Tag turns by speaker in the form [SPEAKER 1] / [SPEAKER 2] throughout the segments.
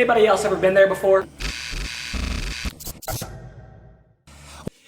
[SPEAKER 1] Anybody else ever been there before?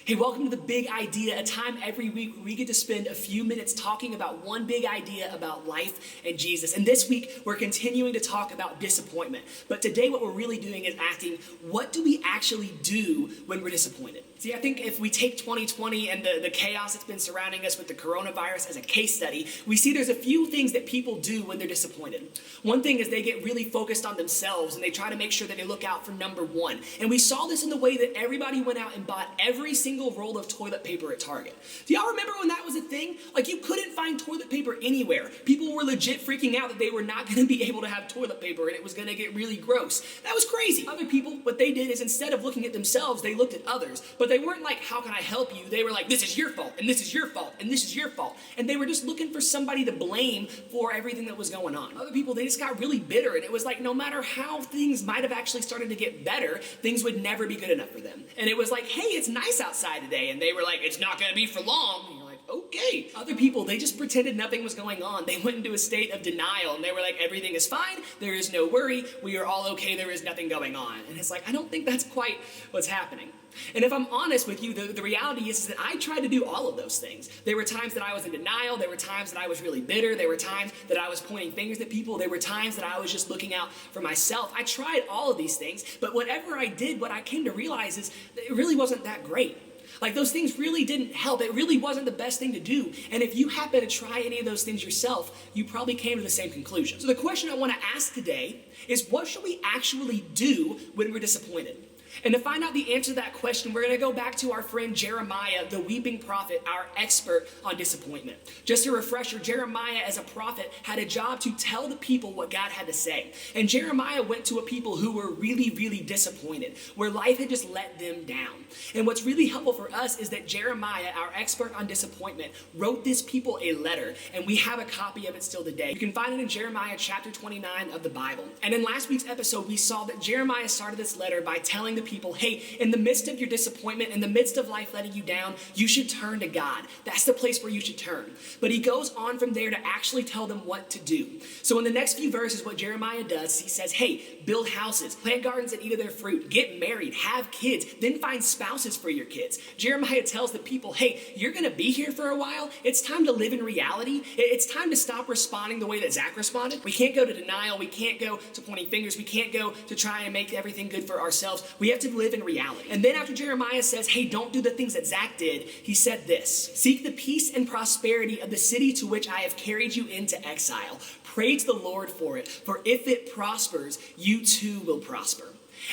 [SPEAKER 1] Hey, welcome to The Big Idea, a time every week where we get to spend a few minutes talking about one big idea about life and Jesus. And this week, we're continuing to talk about disappointment. But today, what we're really doing is asking, what do we actually do when we're disappointed? See, I think if we take 2020 and the chaos that's been surrounding us with the coronavirus as a case study, we see there's a few things that people do when they're disappointed. One thing is they get really focused on themselves and they try to make sure that they look out for number one. And we saw this in the way that everybody went out and bought every single roll of toilet paper at Target. Do y'all remember when that was a thing? Like, you couldn't find toilet paper anywhere. People were legit freaking out that they were not going to be able to have toilet paper and it was going to get really gross. That was crazy. Other people, what they did is instead of looking at themselves, they looked at others. But they weren't like, how can I help you? They were like, this is your fault, and this is your fault, and this is your fault. And they were just looking for somebody to blame for everything that was going on. Other people, they just got really bitter, and it was like, no matter how things might have actually started to get better, things would never be good enough for them. And it was like, hey, it's nice outside today. And they were like, it's not going to be for long. And you're like, okay. Other people, they just pretended nothing was going on. They went into a state of denial, and they were like, everything is fine. There is no worry. We are all okay. There is nothing going on. And it's like, I don't think that's quite what's happening. And if I'm honest with you, the reality is that I tried to do all of those things. There were times that I was in denial. There were times that I was really bitter. There were times that I was pointing fingers at people. There were times that I was just looking out for myself. I tried all of these things, but whatever I did, what I came to realize is that it really wasn't that great. Like, those things really didn't help. It really wasn't the best thing to do. And if you happen to try any of those things yourself, you probably came to the same conclusion. So the question I want to ask today is, what should we actually do when we're disappointed? And to find out the answer to that question, we're going to go back to our friend Jeremiah, the weeping prophet, our expert on disappointment. Just a refresher, Jeremiah as a prophet had a job to tell the people what God had to say. And Jeremiah went to a people who were really, really disappointed, where life had just let them down. And what's really helpful for us is that Jeremiah, our expert on disappointment, wrote this people a letter, and we have a copy of it still today. You can find it in Jeremiah chapter 29 of the Bible. And in last week's episode, we saw that Jeremiah started this letter by telling the people, hey, in the midst of your disappointment, in the midst of life letting you down, you should turn to God. That's the place where you should turn. But he goes on from there to actually tell them what to do. So in the next few verses, what Jeremiah does, he says, hey, build houses, plant gardens that eat of their fruit, get married, have kids, then find spouses for your kids. Jeremiah tells the people, hey, you're going to be here for a while. It's time to live in reality. It's time to stop responding the way that Zach responded. We can't go to denial. We can't go to pointing fingers. We can't go to try and make everything good for ourselves. We have to live in reality. And then after Jeremiah says, hey, don't do the things that Zach did, he said this: seek the peace and prosperity of the city to which I have carried you into exile. Pray to the Lord for it, for if it prospers, you too will prosper.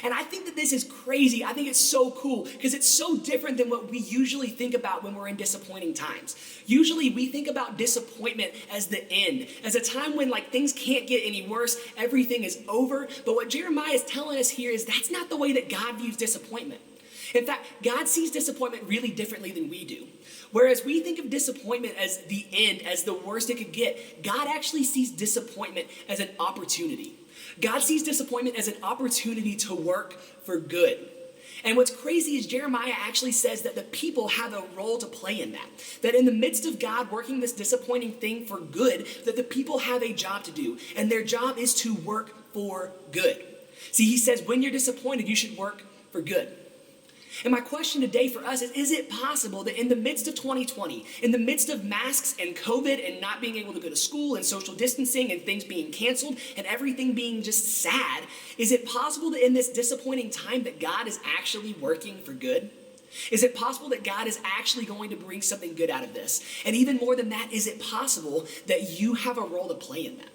[SPEAKER 1] And I think that this is crazy. I think it's so cool because it's so different than what we usually think about when we're in disappointing times. Usually we think about disappointment as the end, as a time when like things can't get any worse, everything is over. But what Jeremiah is telling us here is that's not the way that God views disappointment. In fact, God sees disappointment really differently than we do. Whereas we think of disappointment as the end, as the worst it could get, God actually sees disappointment as an opportunity. God sees disappointment as an opportunity to work for good. And what's crazy is Jeremiah actually says that the people have a role to play in that. That in the midst of God working this disappointing thing for good, that the people have a job to do. And their job is to work for good. See, he says when you're disappointed, you should work for good. And my question today for us is it possible that in the midst of 2020, in the midst of masks and COVID and not being able to go to school and social distancing and things being canceled and everything being just sad, is it possible that in this disappointing time that God is actually working for good? Is it possible that God is actually going to bring something good out of this? And even more than that, is it possible that you have a role to play in that?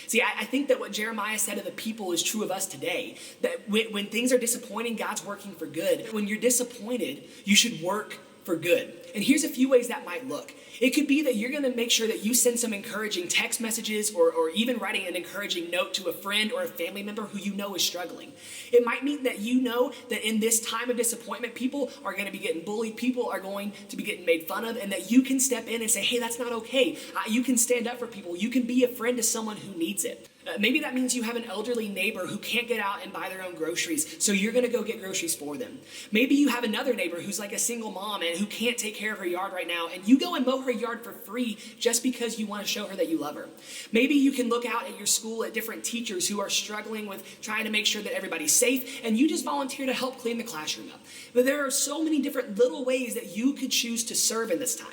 [SPEAKER 1] See, I think that what Jeremiah said to the people is true of us today. That when things are disappointing, God's working for good. When you're disappointed, you should work for good. And here's a few ways that might look. It could be that you're going to make sure that you send some encouraging text messages or even writing an encouraging note to a friend or a family member who you know is struggling. It might mean that you know that in this time of disappointment, people are going to be getting bullied, people are going to be getting made fun of, and that you can step in and say, hey, that's not okay. You can stand up for people. You can be a friend to someone who needs it. Maybe that means you have an elderly neighbor who can't get out and buy their own groceries, so you're going to go get groceries for them. Maybe you have another neighbor who's like a single mom and who can't take care of her yard right now, and you go and mow her yard for free just because you want to show her that you love her. Maybe you can look out at your school at different teachers who are struggling with trying to make sure that everybody's safe, and you just volunteer to help clean the classroom up. But there are so many different little ways that you could choose to serve in this time.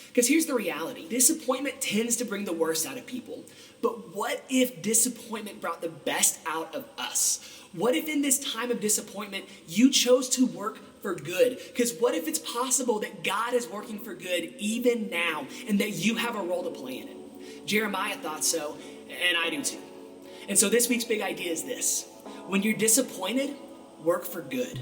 [SPEAKER 1] Because here's the reality. Disappointment tends to bring the worst out of people. But what if disappointment brought the best out of us? What if in this time of disappointment, you chose to work for good? Because what if it's possible that God is working for good even now and that you have a role to play in it? Jeremiah thought so, and I do too. And so this week's big idea is this. When you're disappointed, work for good.